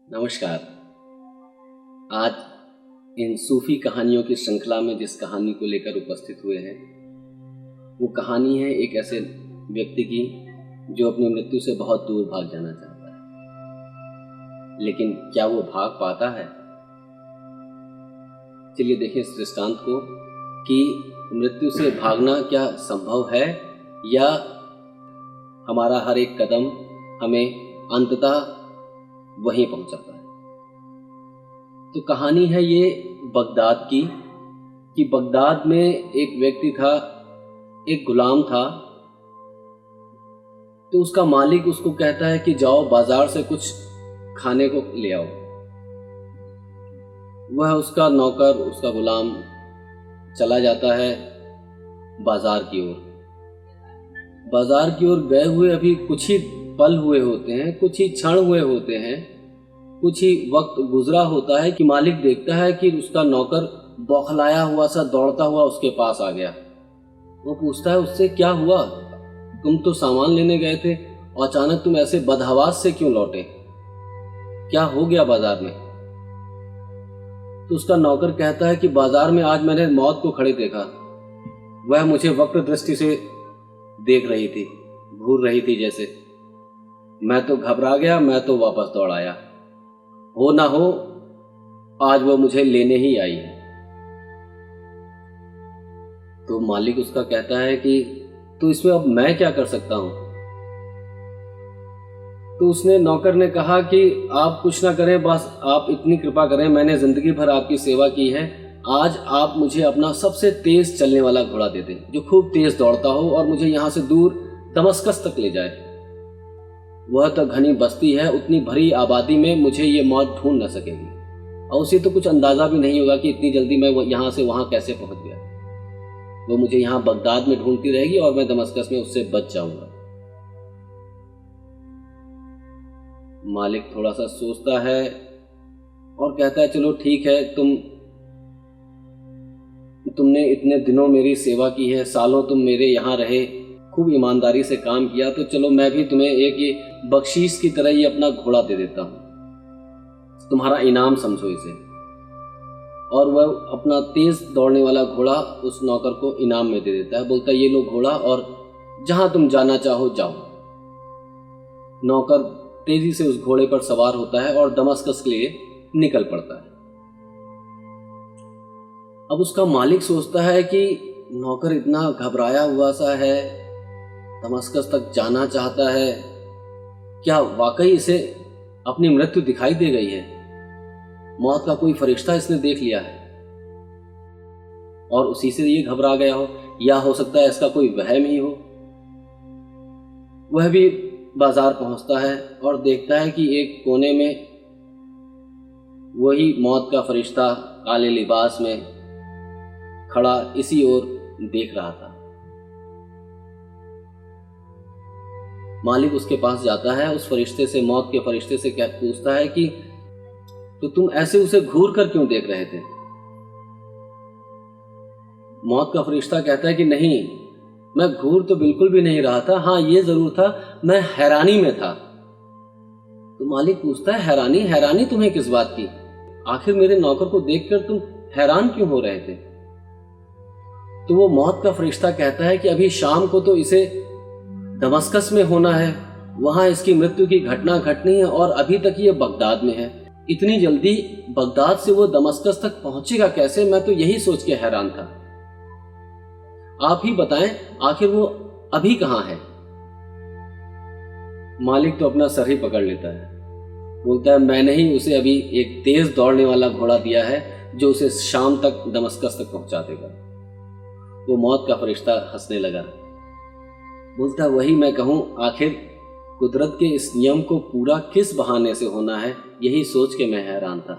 नमस्कार। आज इन सूफी कहानियों की श्रृंखला में जिस कहानी को लेकर उपस्थित हुए हैं वो कहानी है एक ऐसे व्यक्ति की जो अपनी मृत्यु से बहुत दूर भाग जाना चाहता है, लेकिन क्या वो भाग पाता है? चलिए देखें इस दृष्टांत को कि मृत्यु से भागना क्या संभव है या हमारा हर एक कदम हमें अंततः वहीं पहुंचाता है। तो कहानी है ये बगदाद की कि बगदाद में एक व्यक्ति था, एक गुलाम था। तो उसका मालिक उसको कहता है कि जाओ बाजार से कुछ खाने को ले आओ। वह उसका नौकर, उसका गुलाम चला जाता है बाजार की ओर। बाजार की ओर गए हुए अभी कुछ ही पल हुए होते हैं, कुछ ही क्षण हुए होते हैं, कुछ ही वक्त गुजरा होता है कि मालिक देखता है कि उसका नौकर बौखलाया हुआ सा दौड़ता हुआ उसके पास आ गया। वो पूछता है उससे, क्या हुआ? तुम तो सामान लेने गए थे और अचानक तुम ऐसे बदहवास से क्यों लौटे? क्या हो गया बाजार में? तो उसका नौकर कहता है कि बाजार में आज मैंने मौत को खड़े देखा। वह मुझे वक्र दृष्टि से देख रही थी, घूर रही थी जैसे। मैं तो घबरा गया, मैं तो वापस दौड़ आया। हो ना हो आज वो मुझे लेने ही आई है। तो मालिक उसका कहता है कि तो इसमें अब मैं क्या कर सकता हूं? तो उसने नौकर ने कहा कि आप कुछ ना करें, बस आप इतनी कृपा करें, मैंने जिंदगी भर आपकी सेवा की है, आज आप मुझे अपना सबसे तेज चलने वाला घोड़ा दे दें जो खूब तेज दौड़ता हो और मुझे यहां से दूर दमस्कस तक ले जाए। वह तो घनी बस्ती है, उतनी भरी आबादी में मुझे ये मौत ढूंढ न सकेगी और उसे तो कुछ अंदाजा भी नहीं होगा कि इतनी जल्दी मैं यहां से वहां कैसे पहुंच गया। वो मुझे यहां बगदाद में ढूंढती रहेगी और मैं दमस्कस में उससे बच जाऊंगा। मालिक थोड़ा सा सोचता है और कहता है, चलो ठीक है, तुमने इतने दिनों मेरी सेवा की है, सालों तुम मेरे यहाँ रहे, खूब ईमानदारी से काम किया, तो चलो मैं भी तुम्हें एक ये बख्शीश की तरह ये अपना घोड़ा दे देता हूं, तुम्हारा इनाम समझो इसे। और वह अपना तेज दौड़ने वाला घोड़ा उस नौकर को इनाम में दे देता है। बोलता है, ये लो घोड़ा और जहां तुम जाना चाहो जाओ। नौकर तेजी से उस घोड़े पर सवार होता है और दमस्कस के लिए निकल पड़ता है। अब उसका मालिक सोचता है कि नौकर इतना घबराया हुआ सा है, दमस्कस तक जाना चाहता है, क्या वाकई इसे अपनी मृत्यु दिखाई दे गई है? मौत का कोई फरिश्ता इसने देख लिया है और उसी से ये घबरा गया हो, या हो सकता है इसका कोई वहम ही हो। वह भी बाजार पहुंचता है और देखता है कि एक कोने में वही मौत का फरिश्ता काले लिबास में खड़ा इसी ओर देख रहा था। मालिक उसके पास जाता है, उस फरिश्ते से, मौत के फरिश्ते से क्या पूछता है कि तो तुम ऐसे उसे घूर कर क्यों देख रहे थे? मौत का फरिश्ता कहता है कि नहीं, मैं घूर तो बिल्कुल भी नहीं रहा था, हाँ ये जरूर था, मैं हैरानी में था। तो मालिक पूछता है, हैरानी? हैरानी तुम्हें किस बात की? आखिर मेरे नौकर को देखकर तुम हैरान क्यों हो रहे थे? तो वो मौत का फरिश्ता कहता है कि अभी शाम को तो इसे दमस्कस में होना है, वहां इसकी मृत्यु की घटना घटनी है और अभी तक ये बगदाद में है। इतनी जल्दी बगदाद से वो दमस्कस तक पहुंचेगा कैसे? मैं तो यही सोच के हैरान था। आप ही बताएं आखिर वो अभी कहां है? मालिक तो अपना सर ही पकड़ लेता है, बोलता है, मैंने ही उसे अभी एक तेज दौड़ने वाला घोड़ा दिया है जो उसे शाम तक दमस्कस तक पहुंचा देगा। वो मौत का फरिश्ता हंसने लगा, बोलता, वही मैं कहूं, आखिर कुदरत के इस नियम को पूरा किस बहाने से होना है, यही सोच के मैं हैरान था।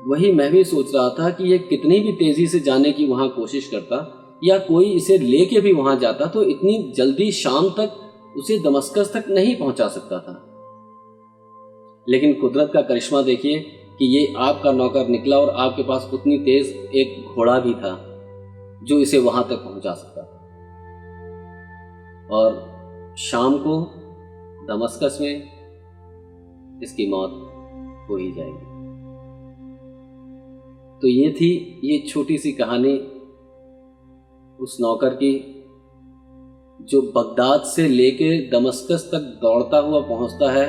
वही मैं भी सोच रहा था कि ये कितनी भी तेजी से जाने की वहां कोशिश करता या कोई इसे लेके भी वहां जाता तो इतनी जल्दी शाम तक उसे दमस्कस तक नहीं पहुंचा सकता था। लेकिन कुदरत का करिश्मा देखिए कि ये आपका नौकर निकला और आपके पास उतनी तेज एक घोड़ा भी था जो इसे वहां तक पहुंचा सकता था। और शाम को दमस्कस में इसकी मौत हो ही जाएगी। तो ये थी ये छोटी सी कहानी उस नौकर की जो बगदाद से लेके दमस्कस तक दौड़ता हुआ पहुंचता है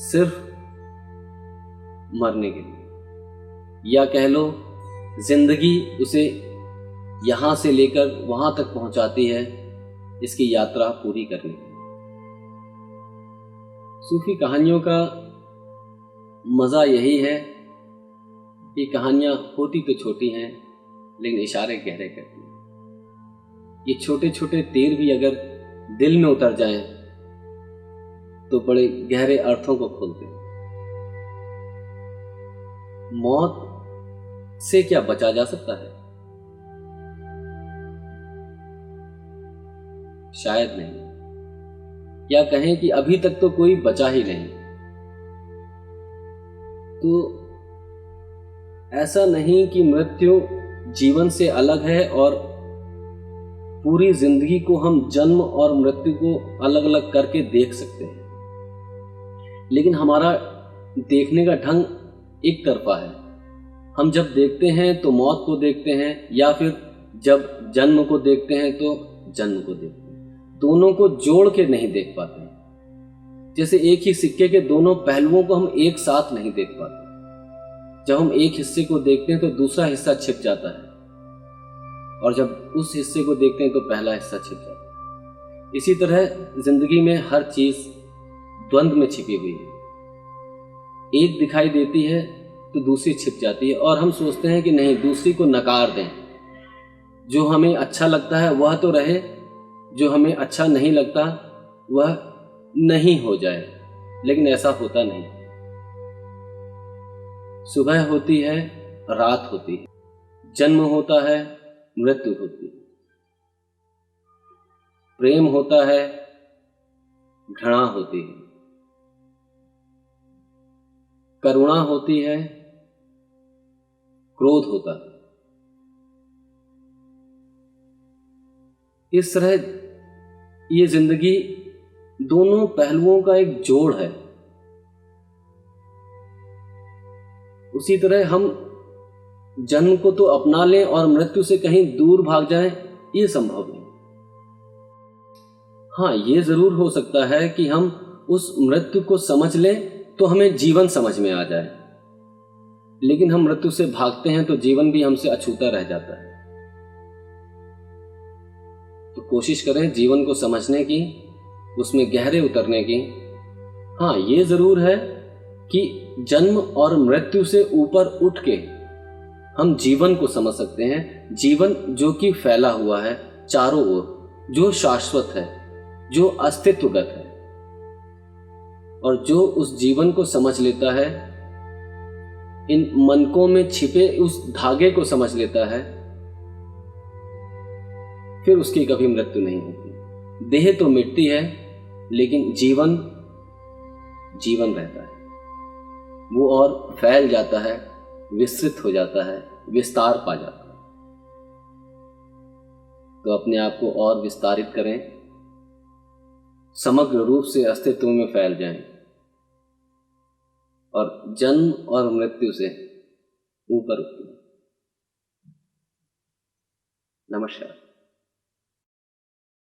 सिर्फ मरने के लिए, या कह लो जिंदगी उसे यहां से लेकर वहां तक पहुंचाती है इसकी यात्रा पूरी करने के लिए। सूफी कहानियों का मजा यही है कि कहानियां होती तो छोटी हैं लेकिन इशारे गहरे करती हैं। ये छोटे छोटे तीर भी अगर दिल में उतर जाएं तो बड़े गहरे अर्थों को खोलते हैं। मौत से क्या बचा जा सकता है? शायद नहीं, या कहें कि अभी तक तो कोई बचा ही नहीं। तो ऐसा नहीं कि मृत्यु जीवन से अलग है और पूरी जिंदगी को हम जन्म और मृत्यु को अलग अलग करके देख सकते हैं, लेकिन हमारा देखने का ढंग एक तरफा है। हम जब देखते हैं तो मौत को देखते हैं, या फिर जब जन्म को देखते हैं तो जन्म को देखते हैं। दोनों को जोड़ के नहीं देख पाते। जैसे एक ही सिक्के के दोनों पहलुओं को हम एक साथ नहीं देख पाते। जब हम एक हिस्से को देखते हैं तो दूसरा हिस्सा छिप जाता है, और जब उस हिस्से को देखते हैं तो पहला हिस्सा छिप जाता है। इसी तरह जिंदगी में हर चीज द्वंद्व में छिपी हुई है। एक दिखाई देती है तो दूसरी छिप जाती है, और हम सोचते हैं कि नहीं, दूसरी को नकार दें। जो हमें अच्छा लगता है वह तो रहे, जो हमें अच्छा नहीं लगता वह नहीं हो जाए, लेकिन ऐसा होता नहीं। सुबह होती है, रात होती है, जन्म होता है, मृत्यु होती है, प्रेम होता है, घृणा होती है, करुणा होती है, क्रोध होता है। इस तरह ये जिंदगी दोनों पहलुओं का एक जोड़ है। उसी तरह हम जन्म को तो अपना लें और मृत्यु से कहीं दूर भाग जाएं, ये संभव नहीं। हाँ, ये जरूर हो सकता है कि हम उस मृत्यु को समझ लें तो हमें जीवन समझ में आ जाए, लेकिन हम मृत्यु से भागते हैं तो जीवन भी हमसे अछूता रह जाता है। तो कोशिश करें जीवन को समझने की, उसमें गहरे उतरने की। हाँ, ये जरूर है कि जन्म और मृत्यु से ऊपर उठ के हम जीवन को समझ सकते हैं। जीवन जो कि फैला हुआ है चारों ओर, जो शाश्वत है, जो अस्तित्वगत है, और जो उस जीवन को समझ लेता है, इन मनकों में छिपे उस धागे को समझ लेता है, फिर उसकी कभी मृत्यु नहीं होती। देह तो मिटती है लेकिन जीवन जीवन रहता है। वो और फैल जाता है, विस्तृत हो जाता है, विस्तार पा जाता है। तो अपने आप को और विस्तारित करें, समग्र रूप से अस्तित्व में फैल जाएं, और जन्म और मृत्यु से ऊपर उठें। नमस्कार।